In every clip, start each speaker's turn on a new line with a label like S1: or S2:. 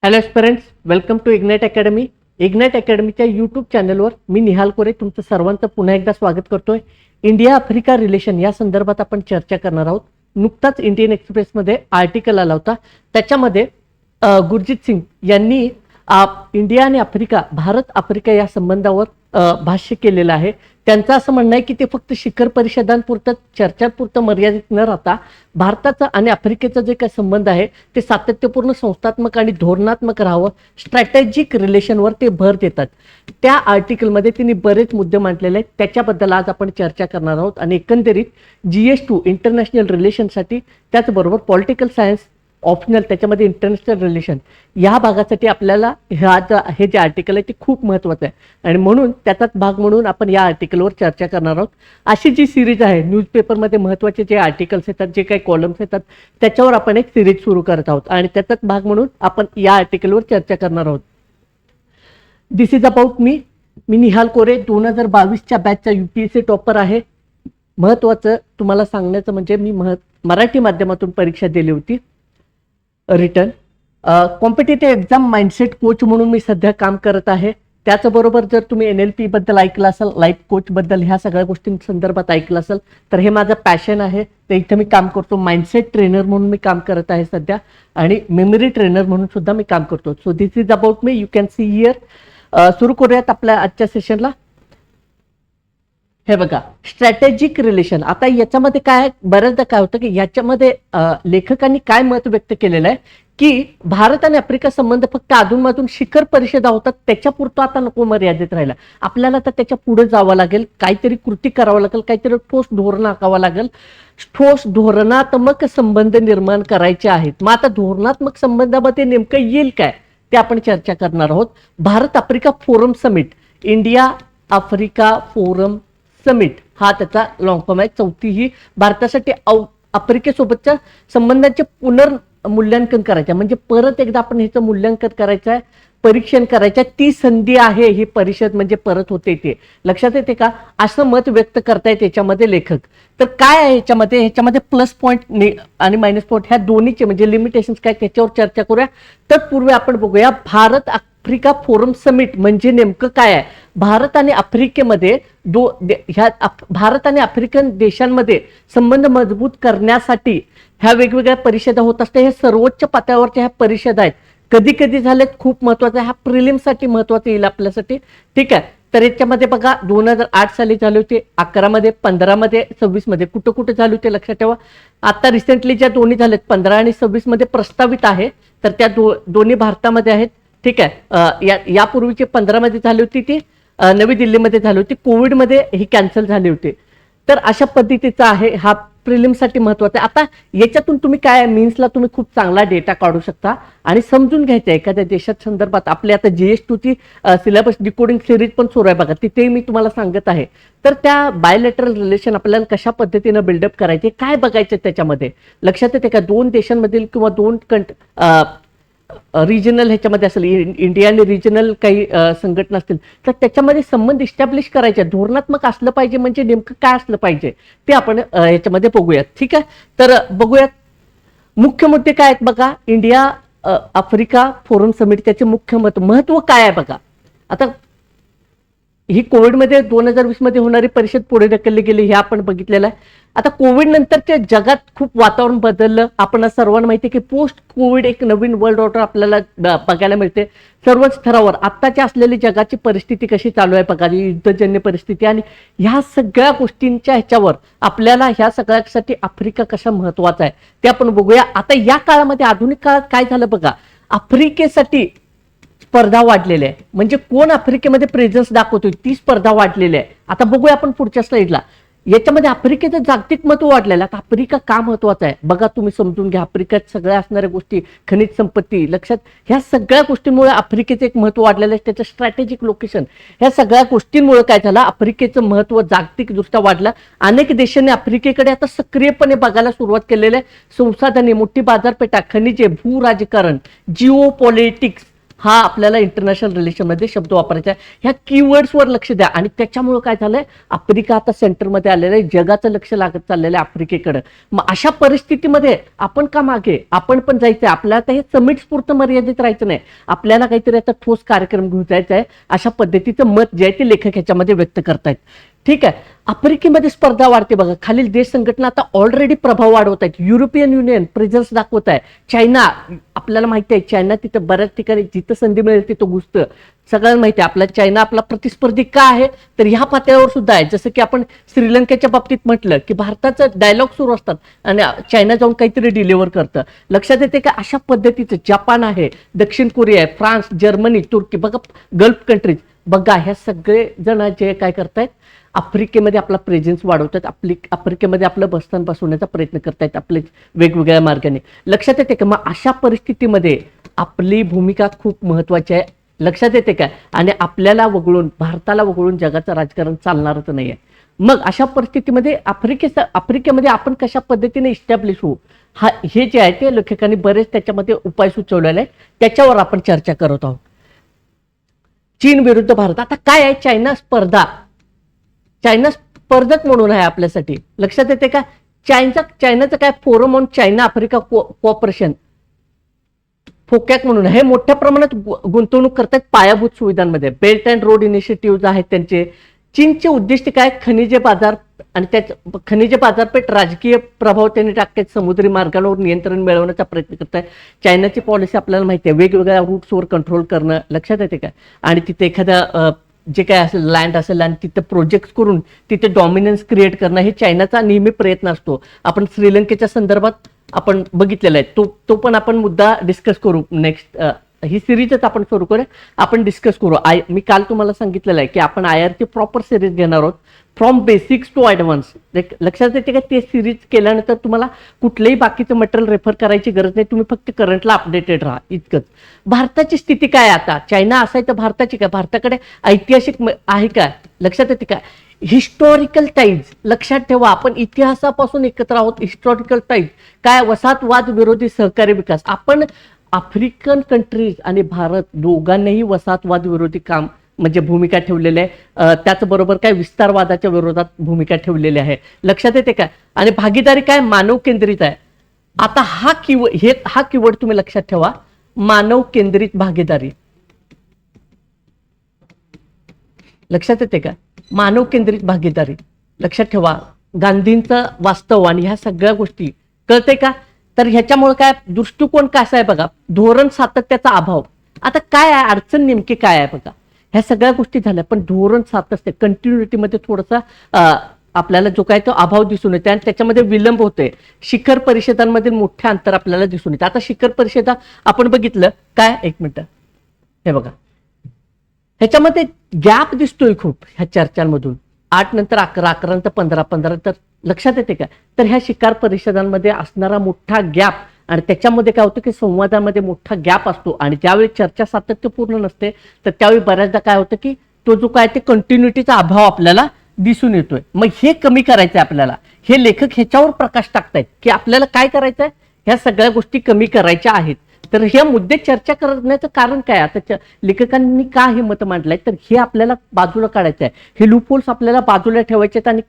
S1: Hello students, welcome to Ignite Academy. Ignite अकॅडमीच्या YouTube चॅनलवर मी निहाल कोरे तुमचं सर्वांचं पुन्हा एकदा स्वागत करतोय. इंडिया आफ्रिका रिलेशन या संदर्भात आपण चर्चा करणार आहोत. नुकताच इंडियन एक्सप्रेसमध्ये आर्टिकल आला होता. त्याच्यामध्ये गुरजीत सिंग यांनी इंडिया आणि आफ्रिका, भारत आफ्रिका या संबंधावर भाष्य केलेलं आहे. त्यांचं असं म्हणणं आहे की ते फक्त शिखर परिषदांपुरतं, चर्चांपुरतं मर्यादित न राहता भारताचा आणि आफ्रिकेचा जे काही संबंध आहे ते सातत्यपूर्ण, संस्थात्मक आणि धोरणात्मक राहावं, स्ट्रॅटेजिक रिलेशनवर ते भर देतात. त्या आर्टिकलमध्ये त्यांनी बरेच मुद्दे मांडलेले आहेत. त्याच्याबद्दल आज आपण चर्चा करणार आहोत. आणि एकंदरीत GS2 इंटरनॅशनल रिलेशनसाठी, त्याचबरोबर पॉलिटिकल सायन्स ऑप्शनल त्याच्यामध्ये इंटरनॅशनल रिलेशन या भागासाठी आपल्याला हे जे आर्टिकल आहे ते खूप महत्त्वाचं आहे. आणि म्हणून त्याचाच भाग म्हणून आपण या आर्टिकलवर चर्चा करणार आहोत. अशी जी सिरीज आहे, न्यूजपेपरमध्ये महत्त्वाचे जे आर्टिकल्स येतात, जे काही कॉलम्स येतात, त्याच्यावर आपण एक सिरीज सुरू करत आहोत. आणि त्याचाच भाग म्हणून आपण या आर्टिकलवर चर्चा करणार आहोत. दिस इज अबाउट मी निहाल कोरे, 2022च्या बॅचचा UPSC टॉपर आहे. महत्त्वाचं तुम्हाला सांगण्याचं म्हणजे मी मराठी माध्यमातून परीक्षा दिली होती return. Competitive exam mindset coach म्हणून मी सध्या काम करत आहे. त्याचबरोबर जर तुम्ही NLP बद्दल ऐकलं असेल, लाईफ कोच बद्दल, ह्या सगळ्या गोष्टींसंदर्भात ऐकलं असेल तर हे माझं पॅशन आहे. ते इथं मी काम करतो. माइंडसेट ट्रेनर म्हणून मी काम करत आहे सध्या, आणि मेमरी ट्रेनर म्हणून सुद्धा मी काम करतो. So this is about me, you can see here. सुरू करूयात आपल्या आजच्या सेशनला. हे बघा, स्ट्रॅटेजिक रिलेशन. आता याच्यामध्ये काय, बऱ्याचदा काय होतं की याच्यामध्ये लेखकांनी काय मत व्यक्त केलेलं आहे की भारत आणि आफ्रिका संबंध फक्त अधूनमधून शिखर परिषदा होतात, त्याच्यापुरतं आता नको मर्यादित राहिला. आपल्याला तर त्याच्या पुढे जावं लागेल, काहीतरी कृती करावं लागेल, काहीतरी ठोस धोरण आखावं लागेल. ठोस धोरणात्मक संबंध निर्माण करायचे आहेत. मग आता धोरणात्मक संबंधामध्ये नेमकं येईल काय ते आपण चर्चा करणार आहोत. Bharat Africa forum summit, India Africa forum summit हा त्याचा लॉंग फॉर्म आहे. चौथी ही भारतासाठी आफ्रिकेसोबतच्या संबंधांचे पुनर्मूल्यांकन करायचं, म्हणजे परत एकदा आपण ह्याचं मूल्यांकन करायचं आहे, परीक्षण करायचं आहे. ती संधी आहे ही परिषद, म्हणजे परत होते ते. लक्षात येते का? असं मत व्यक्त करतायत याच्यामध्ये लेखक. तर काय आहे ह्याच्यामध्ये प्लस पॉईंट आणि मायनस पॉईंट ह्या दोन्हीचे म्हणजे लिमिटेशन्स काय त्याच्यावर चर्चा करूया. तत्पूर्वी आपण बघूया भारत आफ्रिका फोरम समिट म्हणजे नेमकं काय आहे. भारत आणि आफ्रिकेमध्ये भारत आणि आफ्रिकन देशांमध्ये संबंध मजबूत करण्यासाठी ह्या वेगवेगळ्या परिषदा होत असतात. हे सर्वोच्च पातळीवरच्या ह्या परिषदा आहेत. कधी कधी झालेत, खूप महत्वाचं आहे. हा प्रिलिमसाठी महत्वाचं येईल आपल्यासाठी. ठीक आहे. तर याच्यामध्ये बघा, 2008 साली झाले होते, 11 मध्ये, 15 मध्ये, 26 मध्ये. कुठं कुठं झाले होते लक्षात ठेवा. आता रिसेंटली ज्या दोन्ही झालेत 15 आणि 26 मध्ये प्रस्तावित आहे, तर त्या दोन्ही भारतामध्ये आहेत. ठीक आहे. यापूर्वीची 15 मध्ये झाली होती ती नवी दिल्लीमध्ये झाली होती. कोविडमध्ये ही कॅन्सल झाली होती. तर अशा पद्धतीचा आहे हा, प्रिलिमसाठी महत्वाचा आहे. आता याच्यातून तुम्ही काय मीन्सला तुम्ही खूप चांगला डेटा काढू शकता आणि समजून घ्यायचं एखाद्या देशात संदर्भात. आपले आता GS2 ची सिलेबस डिकोडिंग सिरीज पण सुरू आहे बघा, तिथे मी तुम्हाला सांगत आहे. तर त्या बायलॅटरल रिलेशन आपल्याला कशा पद्धतीनं बिल्डअप करायचे, काय बघायचे त्याच्यामध्ये लक्षात येते का. दोन देशांमधील किंवा दोन रिजनल ह्याच्यामध्ये असेल, इंडिया आणि रिजनल काही संघटना असतील, तर त्याच्यामध्ये संबंध इस्टॅब्लिश करायचे. धोरणात्मक असलं पाहिजे, म्हणजे नेमकं काय असलं पाहिजे ते आपण ह्याच्यामध्ये बघूयात. ठीक आहे. तर बघूयात मुख्य मुद्दे काय आहेत बघा. इंडिया आफ्रिका फोरम समिट, त्याचे मुख्य महत्व काय आहे बघा. आता ही कोविडमध्ये 2020 मध्ये होणारी परिषद पुढे ढकलली गेली, हे आपण बघितलेलं आहे. आता कोविड नंतरच्या जगात खूप वातावरण बदललं. आपण सर्वांना माहिती आहे की पोस्ट कोविड एक नवीन वर्ल्ड ऑर्डर आपल्याला बघायला मिळते सर्वच स्तरावर. आत्ताची असलेली जगाची परिस्थिती कशी चालू आहे बघा, युद्धजन्य परिस्थिती, आणि ह्या सगळ्या गोष्टींच्या ह्याच्यावर आपल्याला ह्या सगळ्यासाठी आफ्रिका कशा महत्वाचा आहे ते आपण बघूया. आता या काळामध्ये, आधुनिक काळात काय झालं बघा, आफ्रिकेसाठी स्पर्धा वाढलेली आहे. म्हणजे कोण आफ्रिकेमध्ये प्रेझन्स दाखवतोय ती स्पर्धा वाढलेली आहे. आता बघूया आपण पुढच्या स्लाइडला. याच्यामध्ये आफ्रिकेचं जागतिक महत्व वाढलेलं आहे. आफ्रिका का महत्वाचा आहे बघा, तुम्ही समजून घ्या. आफ्रिकेत सगळ्या असणाऱ्या गोष्टी, खनिज संपत्ती, लक्षात, ह्या सगळ्या गोष्टींमुळे आफ्रिकेचं एक महत्व वाढलेलं आहे. त्याचं स्ट्रॅटेजिक लोकेशन, ह्या सगळ्या गोष्टींमुळे काय झालं, आफ्रिकेचं महत्व जागतिक दृष्ट्या वाढलं. अनेक देशांनी आफ्रिकेकडे आता सक्रियपणे बघायला सुरुवात केलेली आहे. संसाधने, मोठी बाजारपेठा, खनिजे, भू राजकारण, जिओ पॉलिटिक्स, हा आपल्याला इंटरनॅशनल रिलेशनमध्ये शब्द वापरायचा आहे. ह्या कीवर्ड्सवर लक्ष द्या. आणि त्याच्यामुळे काय झालंय, आफ्रिका आता सेंटरमध्ये आलेलं आहे, जगाचं लक्ष लागत चाललेलं आहे आफ्रिकेकडे. मग अशा परिस्थितीमध्ये आपण का मागे, आपण पण जायचंय. आपल्याला आता हे समिट्स पुरतं मर्यादित राहायचं नाही, आपल्याला काहीतरी आता ठोस कार्यक्रम घेऊन जायचा आहे. अशा पद्धतीचं मत जे आहे ते लेखक ह्याच्यामध्ये व्यक्त करतायत. ठीक आहे. आफ्रिकेमध्ये स्पर्धा वाढते बघा. खालील देश संघटना आता ऑलरेडी प्रभाव वाढवत आहेत. युरोपियन युनियन प्रेझन्स दाखवत आहे. चायना, आपल्याला माहिती आहे चायना तिथं बऱ्याच ठिकाणी जिथं संधी मिळेल तिथं घुसतं. सगळ्यांना माहिती आहे आपला चायना आपला प्रतिस्पर्धी का आहे, तर ह्या पातळीवर सुद्धा आहे. जसं की आपण श्रीलंकेच्या बाबतीत म्हटलं की भारताचं डायलॉग सुरू असतात आणि चायना जाऊन काहीतरी डिलिव्हर करतं. लक्षात येते का अशा पद्धतीचं जपान आहे, दक्षिण कोरिया आहे, फ्रान्स, जर्मनी, तुर्की, बघा गल्फ कंट्रीज, बघा ह्या सगळे जण जे काय करतायत आफ्रिकेमध्ये आपला प्रेझेन्स वाढवतात, आफ्रिकेमध्ये आपलं बस्तान बसवण्याचा प्रयत्न करतायत आपले वेगवेगळ्या मार्गाने. लक्षात येते का? मग अशा परिस्थितीमध्ये आपली भूमिका खूप महत्वाची आहे. लक्षात येते का? आणि आपल्याला वगळून, भारताला वगळून जगाचं राजकारण चालणारच नाहीये. मग अशा परिस्थितीमध्ये आफ्रिकेमध्ये आपण कशा पद्धतीने इस्टॅब्लिश होऊ, हे जे आहे ते लेखकांनी बरेच त्याच्यामध्ये उपाय सुचवलेले आहे. त्याच्यावर आपण चर्चा करत आहोत. चीन विरुद्ध भारत. आता काय आहे, चायना स्पर्धक म्हणून आहे आपल्यासाठी. लक्षात येते का? चायनाचं काय, forum on China Africa cooperation, FOCAC म्हणून हे मोठ्या प्रमाणात गुंतवणूक करतात पायाभूत सुविधांमध्ये. बेल्ट अँड रोड इनिशिएटिव्ह आहेत त्यांचे. चीनचे उद्दिष्ट काय, खनिजे बाजार आणि त्या खनिजे बाजारपेठ राजकीय प्रभाव त्यांनी टाकतात, समुद्री मार्गांवर नियंत्रण मिळवण्याचा प्रयत्न करतायत. चायनाची पॉलिसी आपल्याला माहिती आहे, वेगवेगळ्या रूट्सवर कंट्रोल करणं. लक्षात येते का? आणि तिथे एखाद्या जे काय असेल लँड असेल आणि तिथे प्रोजेक्ट करून तिथे डॉमिनन्स क्रिएट करणं, हे चायनाचा नेहमी प्रयत्न असतो. आपण श्रीलंकेच्या संदर्भात आपण बघितलेला आहे. तो पण आपण मुद्दा डिस्कस करू नेक्स्ट. ही सिरीजच आपण सुरू करू, आपण डिस्कस करू. मी काल तुम्हाला सांगितलेलं आहे की आपण IR ची प्रॉपर सिरीज घेणार आहोत, फ्रॉम बेसिक्स टू ॲडव्हान्स. लक्षात येते का? ते सिरीज केल्यानंतर तुम्हाला कुठलंही बाकीचं मटेरियल रेफर करायची गरज नाही, तुम्ही फक्त करंटला अपडेटेड राहा, इतकंच. भारताची स्थिती काय आता? चायना असाय तर भारताची काय? भारताकडे ऐतिहासिक आहे का? लक्षात येते का? हिस्टॉरिकल टाईज, लक्षात ठेवा, आपण इतिहासापासून एकत्र आहोत. हिस्टॉरिकल टाईज काय? वसाहतवाद विरोधी सहकारी विकास. आपण आफ्रिकन कंट्रीज आणि भारत दोघांनाही वसाहतवाद विरोधी काम म्हणजे भूमिका ठेवलेली आहे. त्याचबरोबर काय, विस्तारवादाच्या विरोधात भूमिका ठेवलेली आहे. लक्षात येते काय? आणि भागीदारी काय, मानव केंद्रित आहे. आता हा कीवर्ड तुम्ही लक्षात ठेवा, मानव केंद्रित भागीदारी. लक्षात येते का? मानव केंद्रित भागीदारी लक्षात ठेवा. गांधींचं वास्तव आणि ह्या सगळ्या गोष्टी कळते का? तर ह्याच्यामुळे काय, दृष्टिकोन कसा आहे बघा, धोरण सातत्याचा अभाव. आता काय आहे अडचण, नेमकी काय आहे बघा. ह्या सगळ्या गोष्टी झाल्या, पण धोरण सातत्य, कंटिन्युटीमध्ये थोडासा आपल्याला जो काय तो अभाव दिसून येते आणि त्याच्यामध्ये विलंब होतोय. शिखर परिषदांमध्ये मोठे अंतर आपल्याला दिसून येते. आता शिखर परिषदा आपण बघितलं काय, एक मिनिट, हे बघा, ह्याच्यामध्ये गॅप दिसतोय खूप ह्या चर्चांमधून. 8 नंतर 11, 11 नंतर 15, 15 तर लक्षात येते का? तर ह्या शिखर परिषदांमध्ये असणारा मोठा गॅप, आणि त्याच्यामध्ये काय होतं की संवादामध्ये मोठा गॅप असतो. आणि ज्यावेळी चर्चा सातत्यपूर्ण नसते तर त्यावेळी बऱ्याचदा काय होतं की तो जो काय ते कंटिन्युटीचा अभाव आपल्याला दिसून येतोय. मग हे कमी करायचंय आपल्याला. हे लेखक ह्याच्यावर प्रकाश टाकतायत की आपल्याला काय करायचंय, ह्या सगळ्या गोष्टी कमी करायच्या आहेत. तर हे मुद्दे चर्चा करण्याचं कारण काय, आता लेखकांनी का हे मत मांडलंय, तर हे आपल्याला बाजूला काढायचं आहे. हे लूपहोल्स आपल्याला बाजूला ठेवायचे आहेत आणि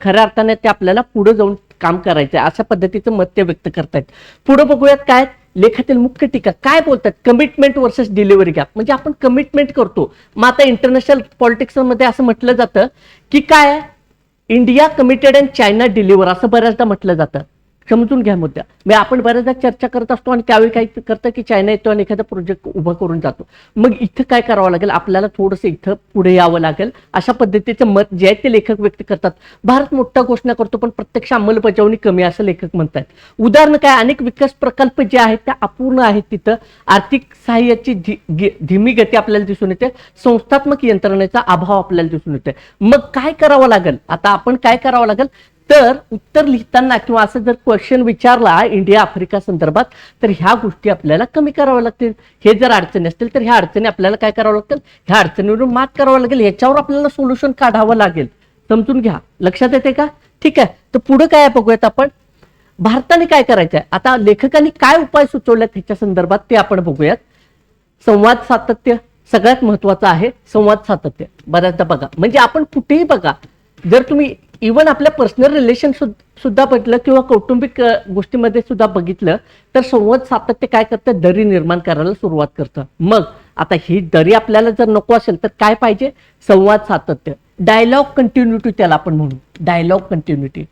S1: खऱ्या अर्थाने ते आपल्याला पुढे जाऊन काम करायचं आहे, अशा पद्धतीचं मत ते व्यक्त करतायत. पुढे बघूयात काय लेखातील मुख्य टीका काय बोलतात. Commitment versus delivery gap. म्हणजे आपण कमिटमेंट करतो, मग आता इंटरनॅशनल पॉलिटिक्समध्ये असं म्हटलं जातं की काय, India committed and China deliver, असं बऱ्याचदा म्हटलं जातं. समजून घ्या मुद्दा. म्हणजे आपण बऱ्याचदा चर्चा करत असतो आणि त्यावेळी काय करतं की चायना येतो आणि एखादा प्रोजेक्ट उभा करून जातो. मग इथं काय करावं लागेल, आपल्याला थोडंसं इथं पुढे यावं लागेल, अशा पद्धतीचं मत जे आहे ते लेखक व्यक्त करतात. भारत मोठा घोषणा करतो पण प्रत्यक्ष अंमलबजावणी कमी, असं लेखक म्हणतात. उदाहरण काय, अनेक विकास प्रकल्प जे आहेत त्या अपूर्ण आहेत. तिथं आर्थिक सहाय्याची धीमी गती आपल्याला दिसून येते, संस्थात्मक यंत्रणेचा अभाव आपल्याला दिसून येते. मग काय करावं लागेल, आता आपण काय करावं लागेल, तर उत्तर लिहिताना किंवा असं जर क्वेश्चन विचारला इंडिया आफ्रिका संदर्भात, तर ह्या गोष्टी आपल्याला कमी कराव्या लागतील. हे जर अडचणी असतील तर ह्या अडचणी आपल्याला काय करावं लागतील, ह्या अडचणीवरून मात करावं लागेल, याच्यावर आपल्याला सोल्युशन काढावं लागेल. समजून घ्या. लक्षात येते का? ठीक आहे. तर पुढे काय बघूयात आपण, भारताने काय करायचं आहे. आता लेखकांनी काय उपाय सुचवलेत ह्याच्या संदर्भात ते आपण बघूयात. संवाद सातत्य सगळ्यात महत्वाचं आहे. संवाद सातत्य बऱ्याचदा बघा, म्हणजे आपण कुठेही बघा, जर तुम्ही इव्हन आपल्या पर्सनल रिलेशन सुद्धा बघितलं किंवा कौटुंबिक गोष्टीमध्ये सुद्धा बघितलं, तर संवाद सातत्य काय करतं, दरी निर्माण करायला सुरुवात करतं. मग आता ही दरी आपल्याला जर नको असेल तर काय पाहिजे, संवाद सातत्य, डायलॉग कंटिन्युटी त्याला आपण म्हणू, डायलॉग कंटिन्युटी.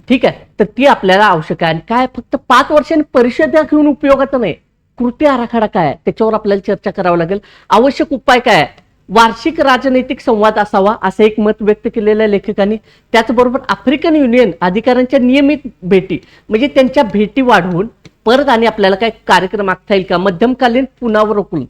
S1: ठीक आहे, तर ती आपल्याला आवश्यक आहे. आणि काय फक्त 5 वर्षांनी परिषदा घेऊन उपयोगाचं नाही, कृती आराखडा काय आहे त्याच्यावर आपल्याला चर्चा करावं लागेल. आवश्यक उपाय काय आहे, वार्षिक राजनैतिक संवाद असावा असं एक मत व्यक्त केलेलं आहे लेखकांनी. त्याचबरोबर आफ्रिकन युनियन अधिकाऱ्यांच्या नियमित भेटी, म्हणजे त्यांच्या भेटी वाढवून परत आणि आपल्याला काय कार्यक्रम आखता येईल का. मध्यमकालीन पुनरावलोकन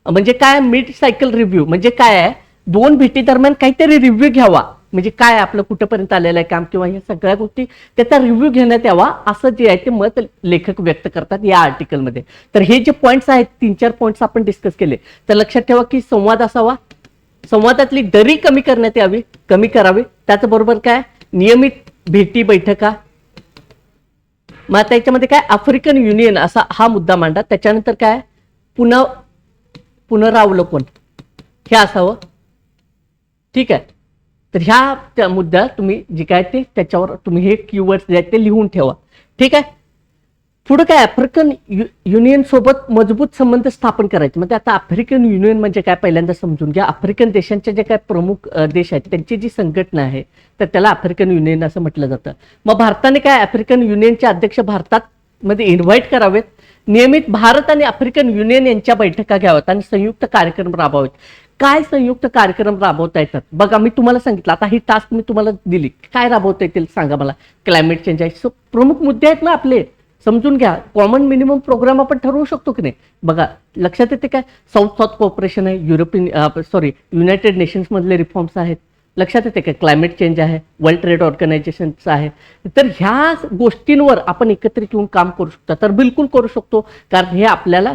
S1: म्हणजे काय, मिड सायकल रिव्ह्यू म्हणजे काय आहे, 2 भेटी दरम्यान काहीतरी रिव्ह्यू घ्यावा, म्हणजे काय आपलं कुठंपर्यंत आलेलं आहे काम किंवा ह्या सगळ्या गोष्टी त्याचा रिव्ह्यू घेण्यात यावा, असं जे आहे ते मत लेखक व्यक्त करतात या आर्टिकलमध्ये. तर हे जे पॉईंट्स आहेत, 3-4 पॉईंट्स आपण डिस्कस केले, तर लक्षात ठेवा की संवाद असावा, संवादातली दरी कमी करण्यात यावी, कमी करावी. त्याचबरोबर काय, नियमित भेटी बैठका. मग आता याच्यामध्ये काय, आफ्रिकन युनियन असा हा मुद्दा मांडा. त्याच्यानंतर काय, पुनरावलोकन हे असावं. ठीक आहे, तर ह्या मुद्दा तुम्ही जे काय ते त्याच्यावर तुम्ही हे कीवर्ड्स जे आहेत ते लिहून ठेवा. ठीक आहे, पुढे काय, आफ्रिकन युनियन सोबत मजबूत संबंध स्थापन करायचे. म्हणजे आता आफ्रिकन युनियन म्हणजे काय पहिल्यांदा समजून घ्या. आफ्रिकन देशांचे जे काय प्रमुख देश आहेत त्यांची जी संघटना आहे तर त्याला आफ्रिकन युनियन असं म्हटलं जातं. मग भारताने काय, आफ्रिकन युनियनचे अध्यक्ष भारतात मध्ये इन्व्हाइट करावेत, नियमित भारत आणि आफ्रिकन युनियन यांच्या बैठका घ्याव्यात आणि संयुक्त कार्यक्रम राबवावेत. काय संयुक्त कार्यक्रम राबवता येतात बघा, मी तुम्हाला सांगितलं, आता ही टास्क मी तुम्हाला दिली, काय राबवता येतील सांगा मला. क्लायमेट चेंज आहे, सो प्रमुख मुद्दे आहेत ना आपले, समजून घ्या. कॉमन मिनिमम प्रोग्राम आपण ठरवू शकतो की नाही. बघा लक्षात येते काय, साऊथ साऊथ कोऑपरेशन आहे, युनायटेड नेशन्स मधले रिफॉर्म्स आहेत, लक्षात येते काय, क्लायमेट चेंज आहे, वर्ल्ड ट्रेड ऑर्गनायझेशनचं आहे. तर ह्या गोष्टींवर आपण एकत्रित येऊन काम करू शकतो, तर बिलकुल करू शकतो, कारण हे आपल्याला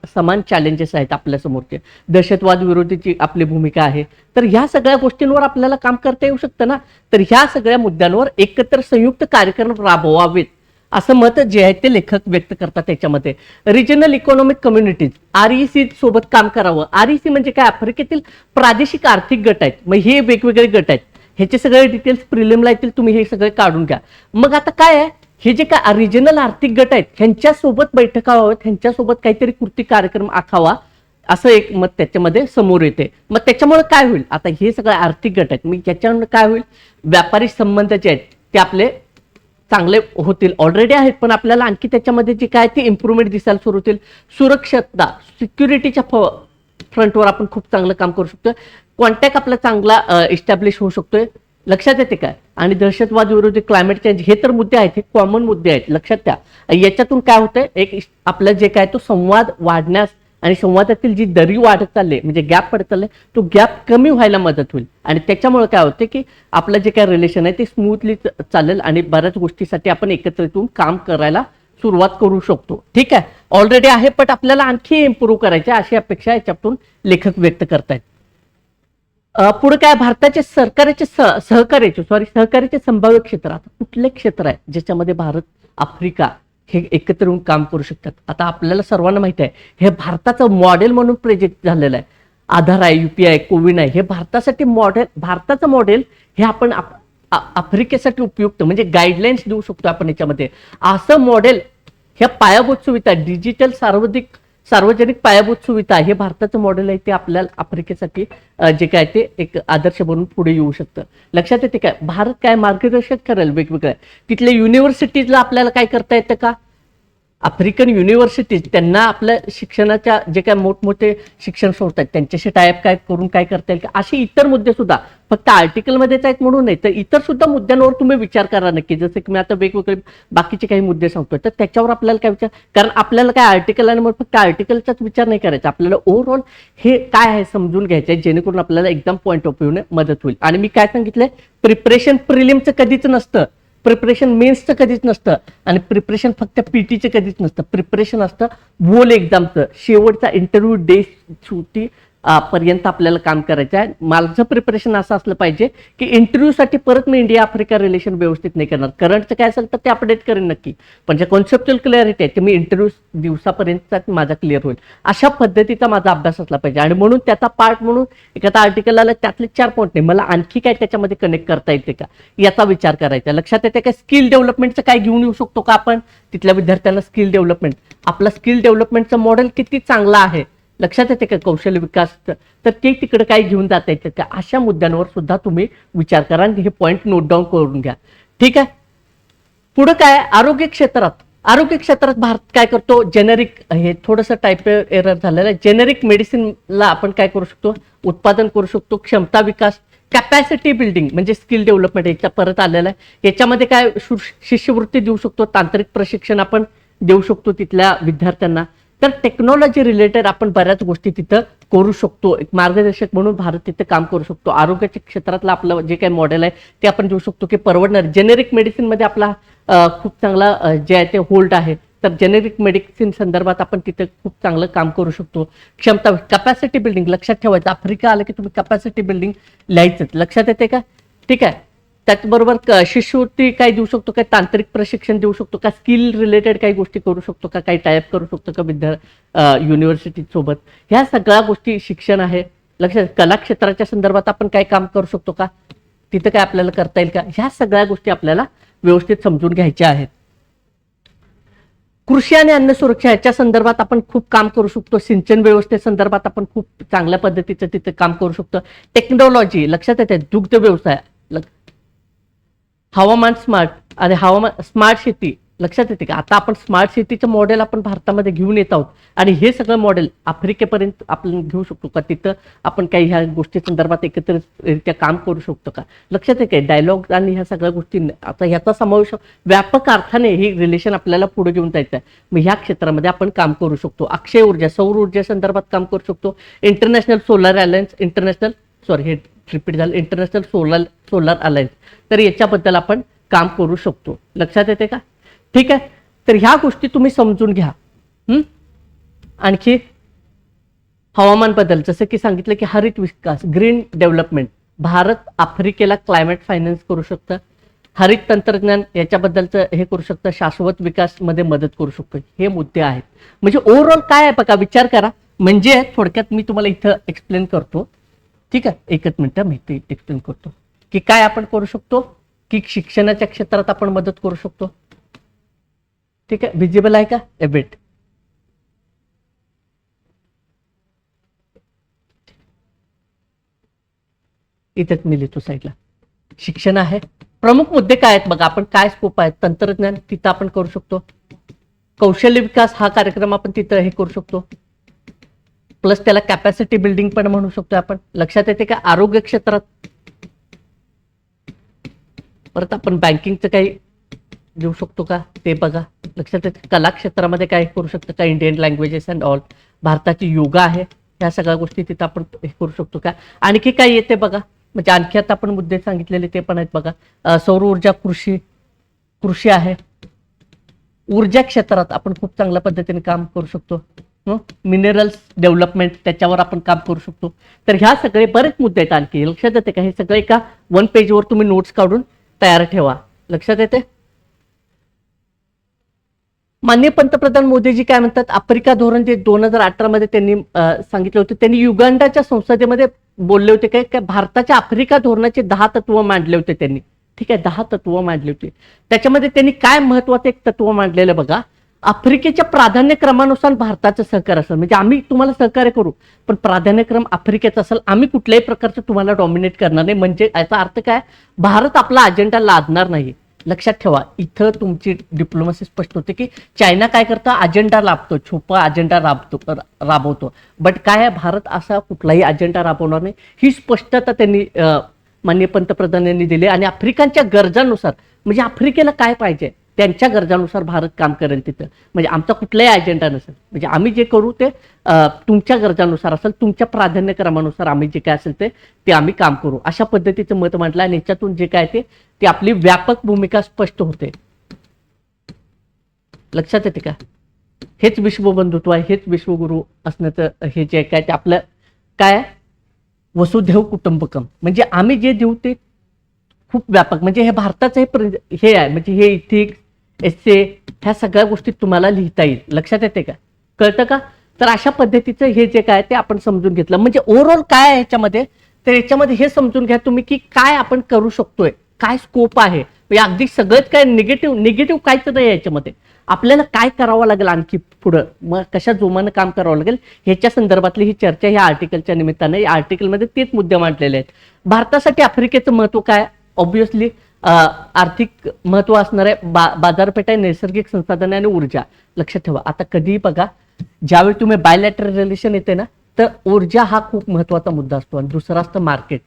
S1: समान चॅलेंजेस आहेत आपल्यासमोरचे. दहशतवाद विरोधीची आपली भूमिका आहे, तर ह्या सगळ्या गोष्टींवर आपल्याला काम करता येऊ शकतं ना. तर ह्या सगळ्या मुद्द्यांवर एकत्र संयुक्त कार्यक्रम राबवावेत असं मत जे आहे ते लेखक व्यक्त करतात. त्याच्यामध्ये रिजनल इकॉनॉमिक कम्युनिटीज REC सोबत काम करावं. REC म्हणजे काय, आफ्रिकेतील प्रादेशिक आर्थिक गट आहेत. मग हे वेगवेगळे गट आहेत, ह्याचे सगळे डिटेल्स प्रिलिमला येतील, तुम्ही हे सगळे काढून घ्या. मग आता काय आहे, हे जे काय रिजनल आर्थिक गट आहेत ह्यांच्यासोबत बैठका व्हाव्यात, ह्यांच्यासोबत काहीतरी कृती कार्यक्रम आखावा असं एक मत त्याच्यामध्ये समोर येते. मग त्याच्यामुळे काय होईल, आता हे सगळे आर्थिक गट आहेत, मग याच्यामुळे काय होईल, व्यापारी संबंध जे आहेत ते आपले चांगले होतील, ऑलरेडी आहेत, पण आपल्याला आणखी त्याच्यामध्ये जे काय ते इम्प्रुव्हमेंट दिसायला सुरू होतील. सुरक्षितता, सिक्युरिटीच्या फ्रंटवर आपण खूप चांगलं काम करू शकतो. कॉन्टॅक्ट आपला चांगला इस्टॅब्लिश होऊ शकतोय, लक्षात येते काय. आणि दहशतवाद विरोधी, क्लायमेट चेंज, हे तर मुद्दे आहेत, हे कॉमन मुद्दे आहेत, लक्षात द्या. याच्यातून काय होतंय, एक आपलं जे काय तो संवाद वाढण्यास आणि संवादातील जी दरी वाढत चालली, म्हणजे गॅप पडत चालले, तो गॅप कमी व्हायला मदत होईल. आणि त्याच्यामुळे काय होते की आपलं जे काय रिलेशन आहे ते स्मूथली चालेल आणि बऱ्याच गोष्टीसाठी आपण एकत्रित येऊन काम करायला सुरुवात करू शकतो. ठीक आहे, ऑलरेडी आहे, पण आपल्याला आणखी इम्प्रूव्ह करायचे अशी अपेक्षा याच्यातून लेखक व्यक्त करतायत. पुढे काय, भारताचे सहकार्याचे संभाव्य क्षेत्र. आता कुठले क्षेत्र आहे ज्याच्यामध्ये भारत आफ्रिका हे एकत्र येऊन काम करू शकतात. आता आपल्याला सर्वांना माहिती आहे हे भारताचं मॉडेल म्हणून प्रोजेक्ट झालेलं आहे. आधार आहे, UPI, कोविन आहे, हे भारतासाठी मॉडेल, भारताचं मॉडेल हे आपण आफ्रिकेसाठी उपयुक्त म्हणजे गाईडलाईन्स देऊ शकतो आपण याच्यामध्ये. असं मॉडेल, ह्या पायाभूत सुविधा, डिजिटल सार्वजनिक पायाभूत सुविधा, हे भारताचं मॉडेल आहे, ते आपल्याला आफ्रिकेसाठी जे काय ते एक आदर्श बनून पुढे येऊ शकतं. लक्षात येते काय, भारत काय मार्गदर्शन करेल वेगवेगळ्या तिथल्या युनिव्हर्सिटीजला आपल्याला काय करता येतं का, आफ्रिकन युनिव्हर्सिटीज त्यांना आपल्या शिक्षणाच्या जे काय मोठमोठे शिक्षण संस्था आहेत त्यांच्याशी टायअप काय करून काय करता येईल का, असे इतर मुद्दे सुद्धा फक्त आर्टिकलमध्येच आहेत म्हणून नाही, तर इतर सुद्धा मुद्द्यांवर तुम्ही विचार करा नक्की. जसं की मी आता वेगवेगळे बाकीचे काही मुद्दे सांगतोय, तर त्याच्यावर आपल्याला काय विचार, कारण आपल्याला काय आर्टिकल आणि मग फक्त आर्टिकलचाच विचार नाही करायचा, आपल्याला ओव्हरऑल हे काय आहे समजून घ्यायचं आहे, जेणेकरून आपल्याला एकदम पॉईंट ऑफ व्ह्यूने मदत होईल. आणि मी काय सांगितलंय, प्रिपरेशन प्रिलिमचं कधीच नसतं, प्रिपरेशन मेन्सचं कधीच नसतं, आणि प्रिपरेशन फक्त PTचं कधीच नसतं. प्रिपरेशन असतं बोल एक्झामचं, शेवटचा इंटरव्ह्यू डे शेवटी पर्यंत आपल्याला काम करायचं आहे. माझं प्रिपरेशन असं असलं पाहिजे की इंटरव्ह्यूसाठी परत मी इंडिया आफ्रिका रिलेशन व्यवस्थित नाही करणार. करंटचं काय असेल तर ते अपडेट करेन नक्की, पण जे कॉन्सेप्च्युअल क्लिअरिटी आहे ते मी इंटरव्ह्यू दिवसापर्यंत माझा क्लिअर होईल अशा पद्धतीचा माझा अभ्यास असला पाहिजे. आणि म्हणून त्याचा पार्ट म्हणून एखादा आर्टिकल आला त्यातले 4 पॉईंट नाही, मला आणखी काय त्याच्यामध्ये कनेक्ट करता येते का याचा विचार करायचा. लक्षात येते काय स्किल डेव्हलपमेंटचं काय घेऊन येऊ शकतो का आपण तिथल्या विद्यार्थ्यांना. स्किल डेव्हलपमेंट, आपला स्किल डेव्हलपमेंटचं मॉडेल किती चांगलं आहे लक्षात येते का. कौशल्य विकास तर ते तिकडे काय घेऊन जाता येते का, अशा मुद्द्यांवर सुद्धा तुम्ही विचार करा आणि हे पॉईंट नोट डाऊन करून घ्या. ठीक आहे. पुढे काय आरोग्य क्षेत्रात, आरोग्य क्षेत्रात भारत काय करतो, जेनेरिक, हे थोडंसं टाईप एरर झालेलं आहे. जेनेरिक मेडिसिनला आपण काय करू शकतो, उत्पादन करू शकतो. क्षमता विकास, कॅपॅसिटी बिल्डिंग म्हणजे स्किल डेव्हलपमेंट याच्या परत आलेलं आहे. याच्यामध्ये काय शिष्यवृत्ती देऊ शकतो, तांत्रिक प्रशिक्षण आपण देऊ शकतो तिथल्या विद्यार्थ्यांना. तर टेक्नॉलॉजी रिलेटेड आपण बऱ्याच गोष्टी तिथं करू शकतो. एक मार्गदर्शक म्हणून भारत तिथे काम करू शकतो. आरोग्याच्या क्षेत्रातलं आपलं जे काही मॉडेल आहे ते आपण देऊ शकतो की परवडणार. जेनेरिक मेडिसिन मध्ये आपला खूप चांगला जे आहे ते होल्ड आहे, तर जेनेरिक मेडिसिन संदर्भात आपण तिथे खूप चांगलं काम करू शकतो. क्षमता, कॅपॅसिटी बिल्डिंग लक्षात ठेवायचं. आफ्रिका आलं की तुम्ही कॅपॅसिटी बिल्डिंग लिहायचं, लक्षात येते का. ठीक आहे. त्याचबरोबर शिष्यवृत्ती काय देऊ शकतो, काय तांत्रिक प्रशिक्षण देऊ शकतो का, स्किल रिलेटेड काही गोष्टी करू शकतो का, काही टायप करू शकतो का युनिव्हर्सिटी सोबत. ह्या सगळ्या गोष्टी शिक्षण आहे. लक्षात, कला क्षेत्राच्या संदर्भात आपण काय काम करू शकतो का, तिथं काय आपल्याला करता येईल का, ह्या सगळ्या गोष्टी आपल्याला व्यवस्थित समजून घ्यायच्या आहेत. कृषी आणि अन्न सुरक्षा याच्या संदर्भात आपण खूप काम करू शकतो. सिंचन व्यवस्थेसंदर्भात आपण खूप चांगल्या पद्धतीचं तिथे काम करू शकतो. टेक्नॉलॉजी लक्षात येते, दुग्ध व्यवसाय, हवामान स्मार्ट आणि हवामान स्मार्ट शेती लक्षात येते का. आता आपण स्मार्ट शेतीचं मॉडेल आपण भारतामध्ये घेऊन येत आहोत आणि हे सगळं मॉडेल आफ्रिकेपर्यंत आपण घेऊ शकतो का, तिथं आपण काही ह्या गोष्टी संदर्भात एकत्रितरित्या काम करू शकतो का. लक्षात आहे काय, डायलॉग आणि ह्या सगळ्या गोष्टी आता ह्याचा समावेश व्यापक अर्थाने हे रिलेशन आपल्याला पुढे घेऊन जायचं आहे. मग ह्या क्षेत्रामध्ये आपण काम करू शकतो. अक्षय ऊर्जा, सौर ऊर्जा संदर्भात काम करू शकतो. इंटरनॅशनल सोलर अलायन्स, हे रिपीट झालं, इंटरनॅशनल सोलर अलायन्स, तर याच्याबद्दल आपण काम करू शकतो. लक्षात येते का. ठीक आहे. तर ह्या गोष्टी तुम्ही समजून घ्या. आणखी हवामान बदल, जसं की सांगितलं की हरित विकास, ग्रीन डेव्हलपमेंट, भारत आफ्रिकेला क्लायमेट फायनान्स करू शकतं. हरित तंत्रज्ञान याच्याबद्दलचं हे करू शकतं. शाश्वत विकास मध्ये मदत करू शकतो. हे मुद्दे आहेत. म्हणजे ओव्हरऑल काय आहे बघा, विचार करा. म्हणजे थोडक्यात मी तुम्हाला इथं एक्सप्लेन करतो. ठीक आहे, एकच मिनिट मी ते एक्सप्लेन करतो की काय आपण करू शकतो, की शिक्षणाच्या क्षेत्रात आपण मदत करू शकतो. ठीक आहे, विजिबल आहे का एबिट. इथेच मी लिहितो साईडला. शिक्षण आहे. प्रमुख मुद्दे काय आहेत बघा, आपण काय स्कोप आहेत. तंत्रज्ञान तिथं आपण करू शकतो. कौशल्य विकास हा कार्यक्रम आपण तिथं हे करू शकतो. प्लस त्याला कॅपॅसिटी बिल्डिंग पण म्हणू शकतो आपण. लक्षात येते का. आरोग्य क्षेत्रात परत आपण बँकिंगचं काही देऊ शकतो का ते बघा. लक्षात येते. कला क्षेत्रामध्ये काय करू शकतो का, इंडियन लँग्वेजेस अँड ऑल, भारताची योगा आहे, ह्या सगळ्या गोष्टी तिथं आपण हे करू शकतो का. आणखी काय येते बघा, म्हणजे आणखी आता आपण मुद्दे सांगितलेले ते पण आहेत बघा. सौर ऊर्जा, कृषी आहे. ऊर्जा क्षेत्रात आपण खूप चांगल्या पद्धतीने काम करू शकतो. मिनरल्स डेव्हलपमेंट त्याच्यावर आपण काम करू शकतो. तर ह्या सगळे बरेच मुद्दे आहेत. आणखी लक्षात येते का, हे सगळे एका 1 पेजवर तुम्ही नोट्स काढून तयार ठेवा. लक्षात येते. माननीय पंतप्रधान मोदीजी काय म्हणतात, आफ्रिका धोरण जे 2018 मध्ये त्यांनी सांगितलं होतं, त्यांनी युगांडाच्या संसदेमध्ये बोलले होते काय भारताच्या आफ्रिका धोरणाचे 10 तत्व मांडले होते त्यांनी. ठीक आहे, 10 तत्व मांडले होते. त्याच्यामध्ये त्यांनी काय महत्वाचं एक तत्व मांडलेलं बघा, आफ्रिकेच्या प्राधान्यक्रमानुसार भारताचं सहकार्य असेल. म्हणजे आम्ही तुम्हाला सहकार्य करू, पण प्राधान्यक्रम आफ्रिकेचा असेल. आम्ही कुठल्याही प्रकारचं तुम्हाला डॉमिनेट करणार नाही. म्हणजे याचा अर्थ काय, भारत आपला अजेंडा लादणार नाही. लक्षात ठेवा, इथं तुमची डिप्लोमसी स्पष्ट होते की चायना काय करतं, अजेंडा लाभतो, छुपा अजेंडा राबवतो. बट काय आहे, भारत असा कुठलाही अजेंडा राबवणार नाही. ही स्पष्टता त्यांनी माननीय पंतप्रधानांनी दिली. आणि आफ्रिकांच्या गरजांनुसार, म्हणजे आफ्रिकेला काय पाहिजे त्यांच्या गरजानुसार भारत काम करेल तिथं. म्हणजे आमचा कुठलाही अजेंडा नसेल. म्हणजे आम्ही जे करू ते तुमच्या गरजानुसार असेल, तुमच्या प्राधान्यक्रमानुसार आम्ही जे काय असेल ते आम्ही काम करू, अशा पद्धतीचं मत मांडलं. आणि याच्यातून जे काय ते आपली व्यापक भूमिका स्पष्ट होते. लक्षात येते का. हेच विश्वबंधुत्व आहे, हेच विश्वगुरु असण्याचं हे जे काय ते आपलं काय वसुधैव कुटुंबकम, म्हणजे आम्ही जे देऊ ते खूप व्यापक, म्हणजे हे भारताचं हे आहे, म्हणजे हे इथिक्स एसे ह्या सगळ्या गोष्टी तुम्हाला लिहिता येईल. लक्षात येते का, कळतं का? तर अशा पद्धतीचं हे जे काय ते आपण समजून घेतलं. म्हणजे ओव्हरऑल काय आहे याच्यामध्ये, तर याच्यामध्ये हे समजून घ्या तुम्ही की काय आपण करू शकतोय, काय स्कोप आहे. म्हणजे अगदी सगळंच काय निगेटिव्ह काहीच नाही याच्यामध्ये. आपल्याला काय करावं लागेल आणखी पुढं, मग कशा जोमानं काम करावं लागेल ह्याच्या संदर्भातली ही चर्चा ह्या आर्टिकलच्या निमित्तानं, या आर्टिकलमध्ये तेच मुद्दे मांडलेले आहेत. भारतासाठी आफ्रिकेचं महत्व काय, ऑब्व्हियसली आर्थिक महत्व असणार आहे, बाजारपेठ आहे, नैसर्गिक संसाधने आणि ऊर्जा. लक्षात ठेवा, आता कधीही बघा ज्यावेळी तुम्ही बायलॅटरल रिलेशन येते ना, तर ऊर्जा हा खूप महत्वाचा मुद्दा असतो आणि दुसरा असतं मार्केट.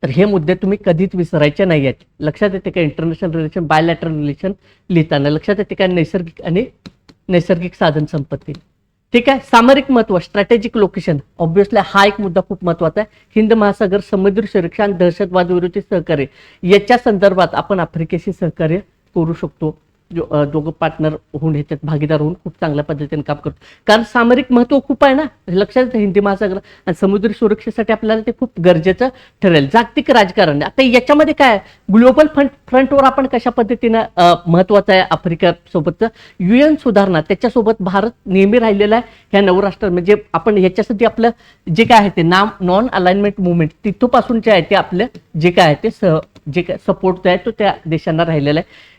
S1: तर हे मुद्दे तुम्ही कधीच विसरायचे नाही आहेत. लक्षात येते का, इंटरनॅशनल रिलेशन बायलॅटरल रिलेशन लिहिताना लक्षात येते का, नैसर्गिक साधन संपत्ती. ठीक आहे. सामरिक महत्व, स्ट्रॅटेजिक लोकेशन, ऑब्व्हियसली हा एक मुद्दा खूप महत्वाचा आहे. हिंद महासागर, समुद्री सुरक्षा आणि दहशतवाद विरोधी सहकार्य याच्या संदर्भात आपण आफ्रिकेशी सहकार्य करू शकतो. दोघं पार्टनर होऊन ह्याच्यात भागीदार होऊन खूप चांगल्या पद्धतीने काम करतो. कारण सामरिक महत्व खूप आहे ना, लक्षात येतं, हिंदी महासागर आणि समुद्री सुरक्षेसाठी आपल्याला ते खूप गरजेचं ठरेल. जागतिक राजकारण, आता याच्यामध्ये काय ग्लोबल फ्रंटवर आपण कशा पद्धतीनं महत्वाचं आहे आफ्रिका सोबतचं UN सुधारणा, त्याच्यासोबत भारत नेहमी राहिलेला आहे ह्या नवराष्ट्र. म्हणजे आपण ह्याच्यासाठी आपलं जे काय आहे ते नॉन अलाइनमेंट मुवमेंट तिथपासून जे आहे ते आपलं जे काय आहे ते जे काय सपोर्ट आहे तो त्या देशांना राहिलेला आहे.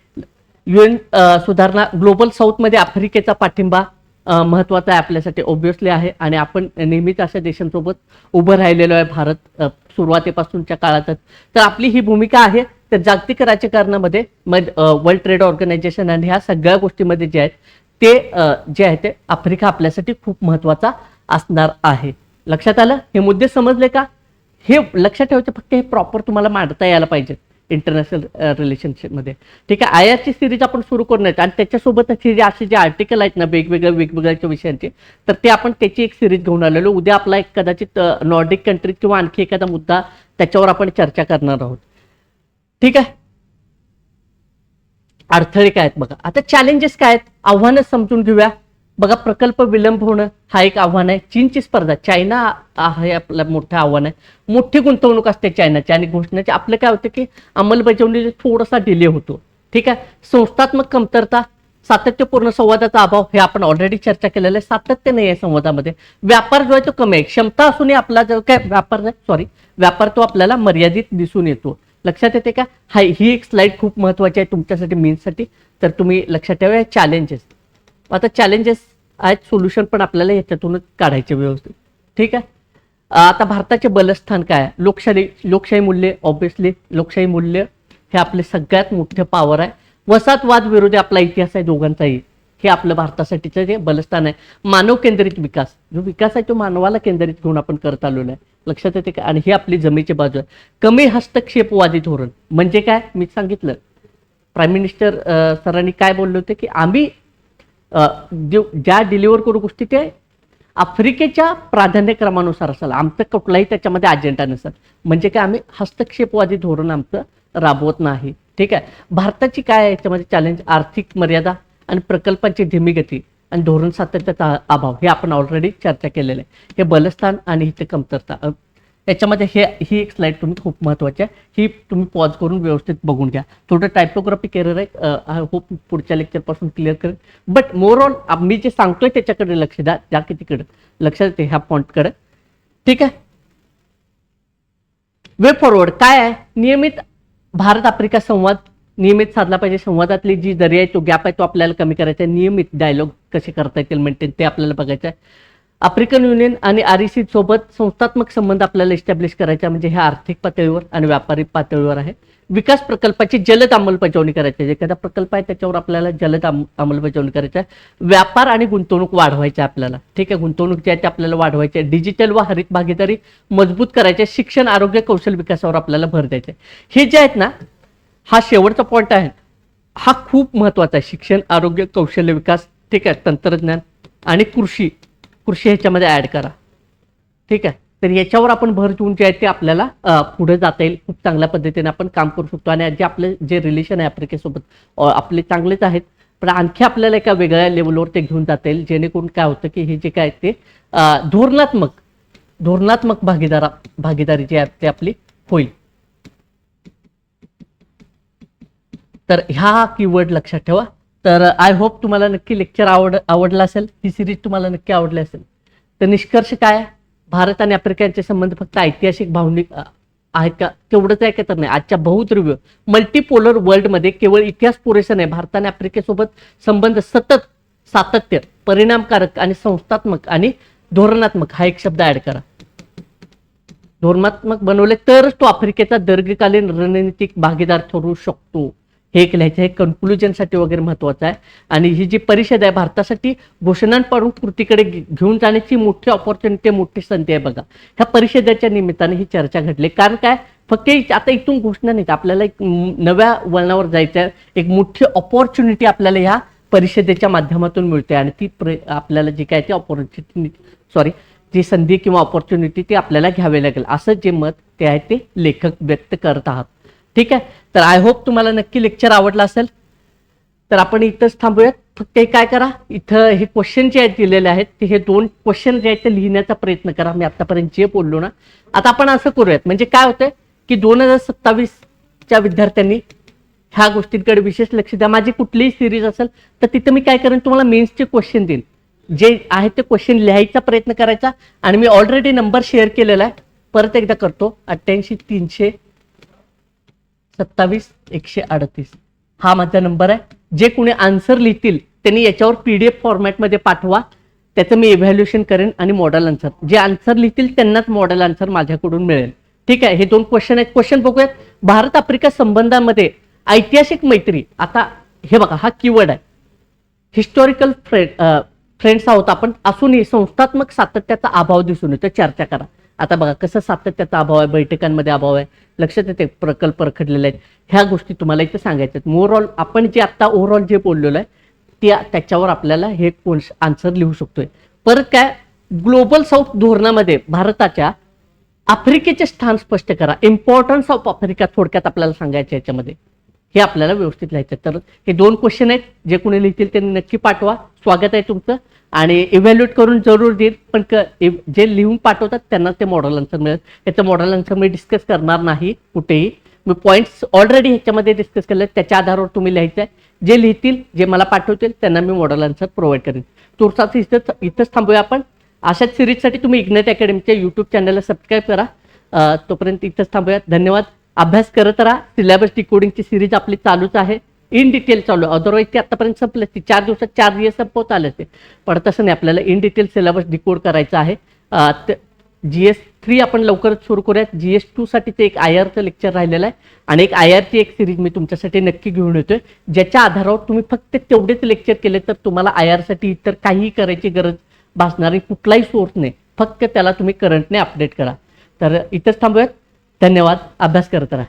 S1: UN सुधारणा, ग्लोबल साऊथमध्ये आफ्रिकेचा पाठिंबा महत्वाचा आहे आपल्यासाठी ऑब्व्हियसली आहे, आणि आपण नेहमीच अशा देशांसोबत उभं राहिलेलो आहे भारत सुरुवातीपासूनच्या काळातच. तर आपली ही भूमिका आहे. तर जागतिक राजकारणामध्ये वर्ल्ड ट्रेड ऑर्गनायझेशन आणि ह्या सगळ्या गोष्टीमध्ये जे आहेत ते जे आहे ते आफ्रिका आपल्यासाठी खूप महत्वाचा असणार आहे. लक्षात आलं, हे मुद्दे समजले का? हे लक्षात ठेवायचे, फक्त हे प्रॉपर तुम्हाला मांडता यायला पाहिजे इंटरनॅशनल रिलेशनशिपमध्ये. ठीक आहे. IR ची सिरीज आपण सुरू करून येतो आणि त्याच्यासोबत असे जे आर्टिकल आहेत ना वेगवेगळ्या विषयांचे, तर ते आपण त्याची एक सिरीज घेऊन आलेलो. उद्या आपला एक कदाचित नॉर्डिक कंट्रीज किंवा आणखी एखादा मुद्दा त्याच्यावर आपण चर्चा करणार आहोत. ठीक आहे. अडथळे काय आहेत बघा, आता चॅलेंजेस काय आहेत, आव्हानं समजून घेऊया. बघा, प्रकल्प विलंब होणं हा एक आव्हान आहे. चीनची स्पर्धा, चायना हे आपलं मोठं आव्हान आहे. मोठी गुंतवणूक असते चायनाची आणि घोषणेची. आपलं काय होतं की अंमलबजावणीला थोडासा डिले होतो. ठीक आहे. संस्थात्मक कमतरता, सातत्यपूर्ण संवादाचा अभाव, हे आपण ऑलरेडी चर्चा केलेलं आहे. सातत्य नाही आहे संवादामध्ये. व्यापार जो आहे तो कमी आहे. क्षमता असूनही आपला जो काय व्यापार तो आपल्याला मर्यादित दिसून येतो. लक्षात येते का? ही एक स्लाइड खूप महत्वाची आहे तुमच्यासाठी, मीन्ससाठी. तर तुम्ही लक्षात ठेवा चॅलेंजेस. आता चॅलेंजेस आहेत, सोल्युशन पण आपल्याला याच्यातूनच काढायचे व्यवस्थित. ठीक आहे. आता भारताचे बलस्थान काय आहे, लोकशाही मूल्य, ऑब्व्हियसली लोकशाही मूल्य हे आपले सगळ्यात मोठे पॉवर आहे. वसाहतवाद विरोधी आपला इतिहास आहे दोघांचाही, हे आपलं भारतासाठीचं जे बलस्थान आहे. मानव केंद्रित विकास, जो विकास आहे तो मानवाला केंद्रित घेऊन आपण करत आलेलो आहे. लक्षात येते का? आणि ही आपली जमेची बाजू आहे. कमी हस्तक्षेपवादी धोरण म्हणजे काय, मी सांगितलं प्राईम मिनिस्टर सरांनी काय बोलले होते की आम्ही ज्या डिलिव्हर करू गोष्टी ते आफ्रिकेच्या प्राधान्यक्रमानुसार असाल, आमचं कुठलाही त्याच्यामध्ये अजेंडा नसेल. म्हणजे काय, आम्ही हस्तक्षेपवादी धोरण आमचं राबवत नाही. ठीक आहे. भारताची काय आहे याच्यामध्ये चॅलेंज, आर्थिक मर्यादा आणि प्रकल्पांची धीमी गती आणि धोरण सातत्याचा अभाव, हे आपण ऑलरेडी चर्चा केलेलं आहे. हे बलस्थान आणि हिचे कमतरता, याच्यामध्ये ही एक स्लाइड तुम्ही खूप महत्वाची आहे. ही तुम्ही पॉज करून व्यवस्थित बघून घ्या. थोडं टायपोग्राफिक एरर आहे, आय होप पुढच्या लेक्चरपासून क्लिअर करेल. बट मोर ऑन मी जे सांगतोय त्याच्याकडे लक्ष द्या, ज्या की तिकडे लक्षात येते ह्या पॉइंटकडे. ठीक आहे. वे फॉरवर्ड काय आहे, नियमित भारत आफ्रिका संवाद नियमित साधला पाहिजे. संवादातली जी दर्या आहे तो गॅप आहे तो आपल्याला कमी करायचा आहे. नियमित डायलॉग कसे करता येतील मेंटेन ते आपल्याला बघायचं आहे. आफ्रिकन युनियन आणि REC सोबत संस्थात्मक संबंध आपल्याला एस्टॅब्लिश करायचा, म्हणजे हे आर्थिक पातळीवर आणि व्यापारिक पातळीवर आहे. विकास प्रकल्पाची जलद अंमलबजावणी करायची आहे. एखादा प्रकल्प आहे त्याच्यावर आपल्याला जलद अंमलबजावणी करायची आहे. व्यापार आणि गुंतवणूक वाढवायची आपल्याला. ठीक आहे. गुंतवणूक जी आहे ती आपल्याला वाढवायची आहे. डिजिटल व हरित भागीदारी मजबूत करायची आहे. शिक्षण, आरोग्य, कौशल्य विकासावर आपल्याला भर द्यायचा आहे. हे जे आहेत ना, हा शेवटचा पॉईंट आहे, हा खूप महत्वाचा आहे. शिक्षण, आरोग्य, कौशल्य विकास, ठीक आहे, तंत्रज्ञान आणि कृषी ह्याच्यामध्ये ऍड करा. ठीक आहे. तर याच्यावर आपण भर देऊन जे आहे ते आपल्याला पुढे जाता येईल. खूप चांगल्या पद्धतीने आपण काम करू शकतो. आणि जे आपले जे रिलेशन आहे आफ्रिकेसोबत आपले चांगलेच आहेत. पण आणखी आपल्याला एका वेगळ्या लेवलवर ते घेऊन जाता येईल, जेणेकरून काय होतं की हे जे काय ते धोरणात्मक भागीदारी जी आहे ती आपली होईल. तर ह्या कीवर्ड लक्षात ठेवा. तर आय होप तुम्हाला नक्की लेक्चर आवडला असेल, ही सिरीज तुम्हाला नक्की आवडली असेल. तर निष्कर्ष काय आहे, भारत आणि आफ्रिका यांचे संबंध फक्त ऐतिहासिक भावनिक आहेत का, तेवढंच आहे का तर नाही. आजच्या बहुध्रुवीय मल्टीपोलर वर्ल्डमध्ये केवळ इतिहास पुरेसा नाही, भारत आणि आफ्रिकेसोबत संबंध सतत, सातत्य, परिणामकारक आणि संस्थात्मक आणि धोरणात्मक हा एक शब्द ऍड करा. धोरणात्मक बनवले तरच तो आफ्रिकेचा दीर्घकालीन रणनीतिक भागीदार ठरू शकतो. हे एक लिहायचं, हे कन्क्लुजनसाठी वगैरे महत्वाचं आहे. आणि ही जी परिषद आहे भारतासाठी घोषणांपासून कृतीकडे घेऊन जाण्याची मोठी ऑपॉर्च्युनिटी, मोठी संधी आहे बघा. ह्या परिषदेच्या निमित्ताने ही चर्चा घडली. कारण काय, फक्त आता इथून घोषणा नाही, आपल्याला एक नव्या वळणावर जायचं आहे. एक मोठी ऑपॉर्च्युनिटी आपल्याला ह्या परिषदेच्या माध्यमातून मिळते आणि ती आपल्याला जी काय ती जी संधी किंवा ऑपॉर्च्युनिटी ती आपल्याला घ्यावी लागेल, असं जे मत ते आहे ते लेखक व्यक्त करत आहात. ठीक आहे. तर आय होप तुम्हाला नक्की लेक्चर आवडला असेल. तर आपण इथंच थांबूयात. फक्त काय करा, इथं हे क्वेश्चन जे आहेत दिलेले आहेत ते हे 2 क्वेश्चन जे आहेत ते लिहिण्याचा प्रयत्न करा. मी आतापर्यंत जे बोललो ना, आता आपण असं करूयात. म्हणजे काय होतंय की 2027च्या विद्यार्थ्यांनी ह्या गोष्टींकडे विशेष लक्ष द्या. माझी कुठलीही सिरीज असेल तर तिथं मी काय करेन, तुम्हाला मेन्सचे क्वेश्चन देईन. जे आहेत ते क्वेश्चन लिहायचा प्रयत्न करायचा. आणि मी ऑलरेडी नंबर शेअर केलेला आहे, परत एकदा करतो. 88 327 138 हा माझा नंबर आहे. जे कोणी आन्सर लिहितील त्यांनी याच्यावर PDF फॉर्मॅटमध्ये पाठवा. त्याचं मी इव्हॅल्युएशन करेन आणि मॉडेल आन्सर, जे आन्सर लिहितील त्यांनाच मॉडेल आन्सर माझ्याकडून मिळेल. ठीक आहे. हे 2 क्वेश्चन आहेत. क्वेश्चन बघूयात. भारत आफ्रिका संबंधामध्ये ऐतिहासिक मैत्री. आता हे बघा, हा कीवर्ड आहे. हिस्टॉरिकल फ्रेंड्स आहोत आपण, असूनही संस्थात्मक सातत्याचा अभाव दिसून येतो. चर्चा करा. आता बघा कसं सातत्याचा अभाव आहे, बैठकांमध्ये अभाव आहे, लक्षात येते, प्रकल्प रखडलेले आहेत. ह्या गोष्टी तुम्हाला इथे सांगायच्या आहेत. मोरऑल आपण जे आता ओव्हरऑल जे बोललेलो आहे त्याच्यावर आपल्याला हे आन्सर लिहू शकतोय. परत काय, ग्लोबल साऊथ धोरणामध्ये भारताच्या आफ्रिकेचे स्थान स्पष्ट करा. इम्पॉर्टन्स ऑफ आफ्रिका थोडक्यात आपल्याला सांगायचं याच्यामध्ये, हे आपल्याला व्यवस्थित लिहायचं. तर हे 2 क्वेश्चन आहेत. जे कोणी लिहितील त्यांनी नक्की पाठवा. स्वागत आहे तुमचं. आणि इव्हॅल्युएट करून जरूर देईल, पण जे लिहून पाठवतात त्यांना ते मॉडेल आन्सर मिळेल. याचं मॉडेल आन्सर मी डिस्कस करणार नाही कुठेही. मी पॉईंट्स ऑलरेडी ह्याच्यामध्ये डिस्कस केले, त्याच्या आधारावर तुम्ही लिहायचं आहे. जे लिहितील, जे मला पाठवतील त्यांना मी मॉडेल आन्सर प्रोव्हाइड करेन. तुर्तास इथंच थांबूया आपण. अशाच सिरीजसाठी तुम्ही इग्नाइट अकॅडमीच्या YouTube चॅनलला सबस्क्राईब करा. तोपर्यंत इथंच थांबूया. धन्यवाद. अभ्यास करत राहा. सिलेबस डिकोडिंगची सिरीज आपली चालूच आहे, इन डिटेल चालू आहे. अदरवाईज ते आतापर्यंत संपलं, ती 4 दिवसात 4 दिवस संपवता आले ते, पण तसं नाही. आपल्याला इन डिटेल सिलेबस डिकोड करायचा आहे. GS3 आपण लवकरच सुरू करूयात. GS2 साठी ते एक IRचं लेक्चर राहिलेलं आहे आणि एक IRची एक सिरीज मी तुमच्यासाठी नक्की घेऊन येतोय, ज्याच्या आधारावर तुम्ही फक्त तेवढेच लेक्चर केले तर तुम्हाला IR साठी इतर काहीही करायची गरज भासणारी कुठलाही सोर्स नाही. फक्त त्याला तुम्ही करंटने अपडेट करा. तर इथंच थांबूयात. धन्यवाद. अभ्यास करत राहा.